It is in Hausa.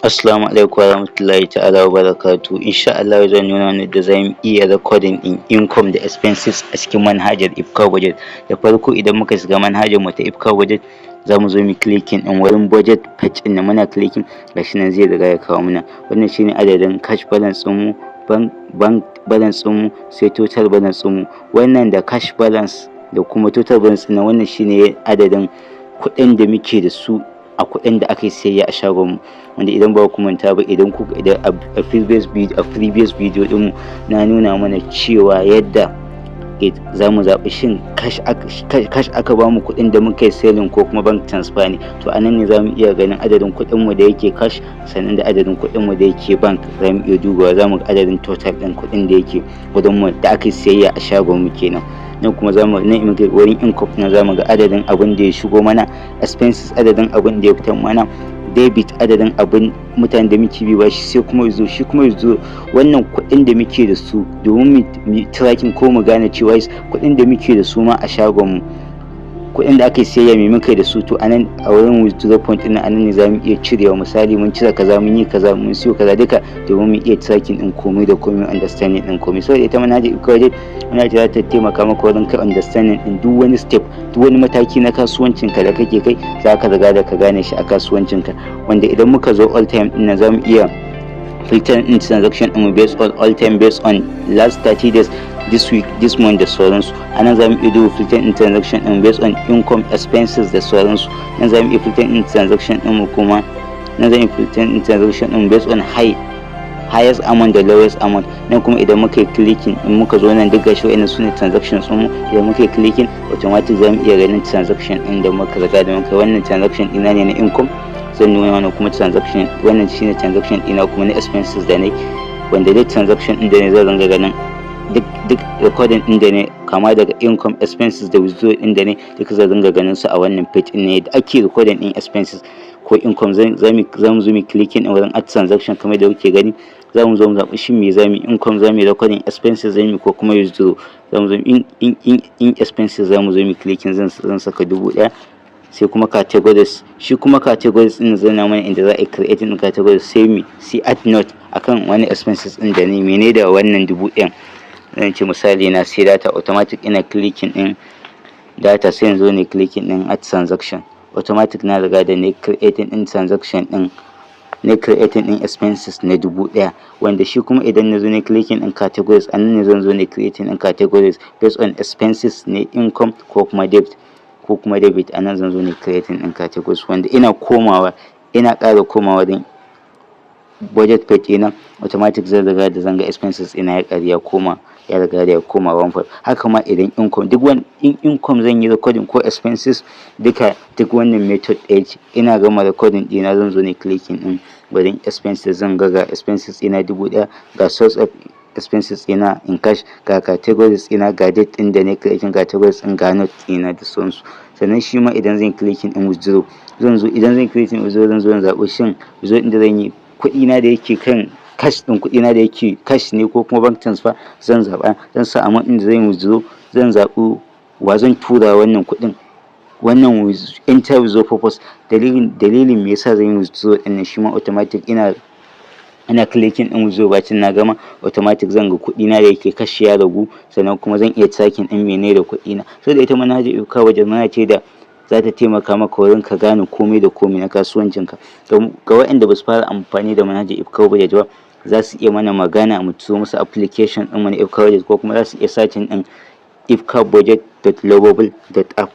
Assalamu alaikum warahmatullahi ta'ala wa barakatuh. Insha Allah zan nuna mana da zamu iya recording in income da expenses a cikin manhajar Ibkhabudget. Da farko idan muka shiga manhajar mu ta Ibkhabudget zamu zo mu clicking din wurin budget page din muna clicking gashi nan zai riga ya kawo mana. Wannan shine adadin cash balance din mu, bank balance din mu, sai total balance din mu. Wannan da cash balance da kuma total balance din wannan shine adadin kuɗin da muke da su a kuɗin da aka yi sayayya a shagon mu, wanda idan ba ku manta ba idan a previous video din mu na nuna mana cewa yadda za mu zaɓi shin cash aka ba mu kuɗin da muka yi selling ko kuma bank transfer ne. To anan ne za mu iya ganin adadin kuɗin mu da yake cash sannan da adadin kuɗin mu da yake bank. Za mu iya dubawa za mu ga adadin total ɗin kuɗin da yake kuɗin mu da aka yi sayayya a shagon mu kenan. Nan kuma wurin income na zamu ga adadin abin da ya shigo mana, expenses adadin abin da ya fita mana, debit adadin abin mutanen da muke bi bashi, sai kuma yazo wannan kuɗin da muke da su domin mu tracking ko mu gane cewa kuɗin da muke da su ma a shagon mu, kuɗin da aka yi sayayya mai muka da su. To anan a wurin withdraw point din anan ne zamu iya cirewa, misali mun cire kaza, mun yi kaza, mun siyo kaza duka domin mu iya tracking din komai da komai, understanding din komai. Saboda ita manhajar Ibkhabudget za ta taimaka maka wurin kai understanding din duk wani step, duk wani mataki na kasuwancin ka da kake kai zaka riga da ka gane shi a kasuwancin ka, wanda idan muka zo all time din nan zamu iya filter in transaction din mu based on all time, based on last 30 days, this week, this month da sauransu. Anan zamu iya duba filter in transaction din based on income, expenses da sauransu. Nan zamu iya filter in transaction din mu kuma nan zamu iya filter in transaction din based on highest amount da lowest amount. Nan kuma idan muka yi clicking in muka zo nan duk gashi wa'annan sune transactions din mu, idan muka yi clicking automatic zamu iya ganin transaction din da muka riga da muka. Wannan transaction ina ne na income, zan nuna mana kuma transaction, wannan shine transaction ina kuma na expenses da ne, wanda duk transaction din da ne zan ranga ganin duk recording din da ne kama daga income, expenses da withdraw din da ne duka zan ranga ganin su a wannan page din ne da ake recording din expenses ko income. Zamu zo mu clicking din wurin add transaction kamar da kuke gani. Zamu zo mu zaɓi shin me zamu income, zamu recording expenses zamu ko kuma withdraw. Zamu zo in expenses zamu zo mu clicking, zan saka 1000. sai kuma categories, shi kuma categories din zai na mana inda za a create din categories, sai add note akan wani expenses din da ne mene da wannan 1000. Zan ce misali na sai data, automatic ina clicking din data sai yanzu ne clicking din add transaction, automatic na riga da ne creating din transaction din, ne creating din expenses na 1000, wanda shi kuma idan na zo ne clicking din categories anan ne zan zo ne creating din categories based on expenses ne, income ko kuma debit anan zan zo ne creating din categories, wanda ina ƙara komawa din budget page ina automatic zan riga da zanga expenses ina ya riga da ya koma 1/4. Haka ma idan income, duk wani income zan yi recording ko expenses duk wannan method ɗaya ce. Ina gama recording ɗina zan zo ne clicking din wurin expenses, zan ga expenses ina 1000, ga source of expenses ina in cash, ga categories ina, ga date din da ne creating categories din, ga note ina da sauransu. Sannan shi ma idan zan clicking din withdraw, idan zan creating withdraw zan zo in zaɓi shin withdraw din da zan yi kuɗi na da yake kan cash din, kuɗi na da yake cash ne ko kuma bank transfer. Zan zaɓa, zan sa amount din da zan withdraw, zan zaɓi wa zan tura wannan kuɗin, wannan enter withdraw purpose, dalilin me yasa zan yi withdraw din nan. Shi ma automatic ina clicking din withdraw, bacin na gama automatic zan ga kuɗi na da yake cash ya ragu, sannan kuma zan iya tracking din mene da kuɗi na. Saboda ita manhajar Ibkhabudget manhaja ce da za ta taimaka maka wurin ka gane komai da komai na kasuwancinka. Ga waɗanda ba su fara amfani da manhajar Ibkhabudget ba, za su iya mana magana mu turo musu application din mu na Ibkhabudget, ko kuma za su iya searching din ibkhabudget.lovable.app.